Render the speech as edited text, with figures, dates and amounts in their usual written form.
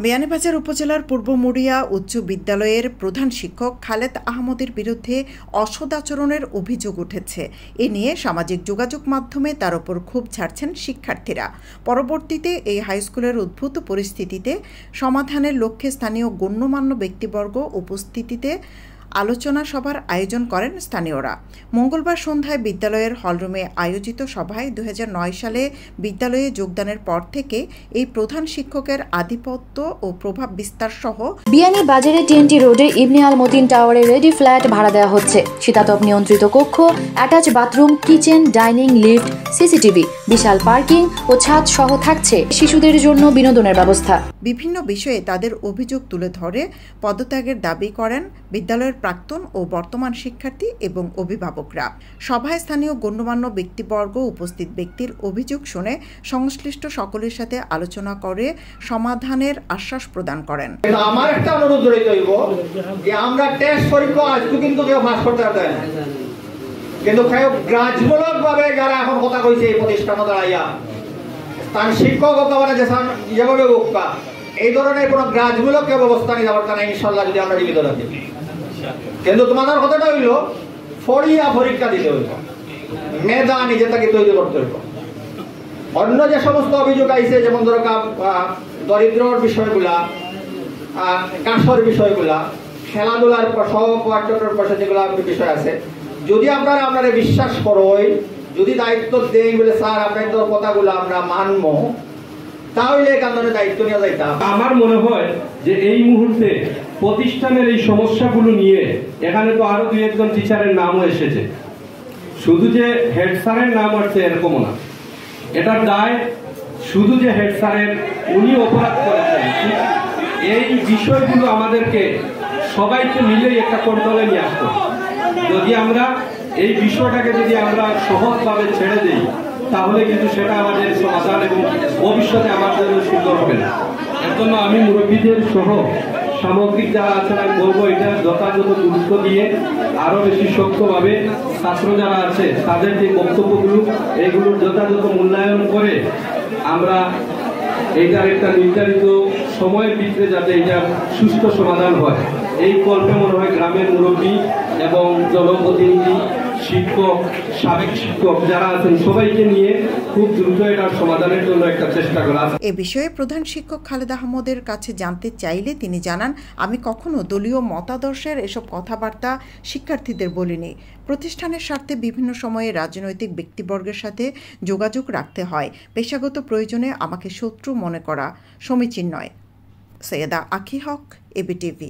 বিয়ানীবাজার উপজেলার পূর্ব মুড়িয়া উচ্চ বিদ্যালয়ের প্রধান শিক্ষক খালেদ আহমদের বিরুদ্ধে অসদাচরণের অভিযোগ উঠেছে। এ নিয়ে সামাজিক যোগাযোগ মাধ্যমে তার উপর ক্ষোভ ঝাড়ছেন শিক্ষার্থীরা। পরবর্তীতে এই হাইস্কুলের উদ্ভূত পরিস্থিতিতে সমাধানের লক্ষ্যে স্থানীয় গণ্যমান্য ব্যক্তিবর্গ উপস্থিতিতে আলোচনা সভার আয়োজন করেন স্থানীয়রা। মঙ্গলবার সন্ধ্যায় বিদ্যালয়ের হলরুমে আয়োজিত সভায় 2009 সালে বিদ্যালয়ে যোগদানের পর থেকে এই প্রধান শিক্ষকের আধিপত্য ও প্রভাব বিস্তার সহ বিয়ানীবাজারে TNT রোডে ইবনে আল মতিন টাওয়ারে রেডি ফ্ল্যাট ভাড়া দেওয়া হচ্ছে। শীতাতপ নিয়ন্ত্রিত কক্ষ, attach bathroom, kitchen, dining, lift, CCTV, বিশাল পার্কিং ও ছাদ সহ থাকছে শিশুদের জন্য বিনোদনের ব্যবস্থা। বিভিন্ন বিষয়ে তাদের অভিযোগ তুলে ধরে পদত্যাগের দাবি করেন বিদ্যালয়ের প্রাক্তন ও বর্তমান শিক্ষার্থী এবং অভিভাবকরা। সভায় স্থানীয় গণ্যমান্য ব্যক্তিবর্গ উপস্থিত ব্যক্তির অভিযোগ শুনে সংশ্লিষ্ট সকলের সাথে আলোচনা করে সমাধানের আশ্বাস প্রদান করেন। আমার একটা অনুরোধ রইল যে আমরা টেস্ট পরীক্ষা আজকে কিন্তু কেউ পাস করতে পারতেন না, কিন্তু গ্রাজমূলক ভাবে যারা এখন কথা কইছে এই প্রতিষ্ঠানে দাঁড়াইয়া তার শিক্ষক যেভাবে উক্কা এই ধরনের কোন গ্রাজমূলক ব্যবস্থা নিতে পারতাম না ইনশাল্লাহ যদি আমরা জীবিত রাখি। কিন্তু তোমাদের কথাটা হইল ফড়িয়া পরীক্ষা দিতে হইল, মেধা নিজে তাকে তৈরি করতে হইল। অন্য যে সমস্ত অভিযোগ আইছে যেমন ধরো দরিদ্রর বিষয়গুলা, কাঠর বিষয়গুলা, খেলাধুলার সহপাঠ্যের পাশে যেগুলো বিষয় আছে, যদি আপনারা বিশ্বাস করোই, যদি দায়িত্ব দেই বলে স্যার আপনাদের কথাগুলো আমরা মানবো, তাহলে কারণে দায়িত্ব নিয়ে যাইতাম। আমার মনে হয় যে এই মুহূর্তে প্রতিষ্ঠানের এই সমস্যাগুলো নিয়ে এখানে তো আরো 2-1 টিচারের নামও এসেছে, শুধু যে হেড স্যারের নাম আসছে এরকম না। এটার দায় শুধু যে হেড স্যারের, উনি অপরাধ করেছেন, এই বিষয়গুলো আমাদেরকে সবাইকে মিলে একটা কন্ট্রোলে নিয়ে আসতে। যদি আমরা এই বিষয়টাকে যদি আমরা সহজভাবে ছেড়ে দিই তাহলে কিন্তু সেটা আমাদের সমাধান এবং ভবিষ্যতে আমাদের সুন্দর হবে না। এর জন্য আমি মুরব্বীদের সহ সামগ্রিক যারা আছেন আমি বলবো এটা যথাযথ গুরুত্ব দিয়ে আরো বেশি শক্তভাবে ছাত্র যারা আছে তাদের যে বক্তব্যগুলো এগুলোর যথাযথ মূল্যায়ন করে আমরা এইটার একটা নির্ধারিত সময়ের ভিতরে যাতে এটা সুস্থ সমাধান হয় এই কল্পে মনে হয় গ্রামের মুরব্বী এবং জনপ্রতিনিধি, শিক্ষক, সাবেক শিক্ষক যারা আছেন সবাইকে নিয়ে খুব দ্রুত এটার সমাধানের জন্য একটা চেষ্টা করা। এ বিষয়ে প্রধান শিক্ষক খালেদ আহমদের কাছে জানতে চাইলে তিনি জানান, আমি কখনো দলীয় মতাদর্শের এসব কথাবার্তা শিক্ষার্থীদের বলিনি। প্রতিষ্ঠানের স্বার্থে বিভিন্ন সময়ে রাজনৈতিক ব্যক্তিবর্গের সাথে যোগাযোগ রাখতে হয়, পেশাগত প্রয়োজনে আমাকে শত্রু মনে করা সমীচীন নয়। সৈয়দা আখি হক, ABTV।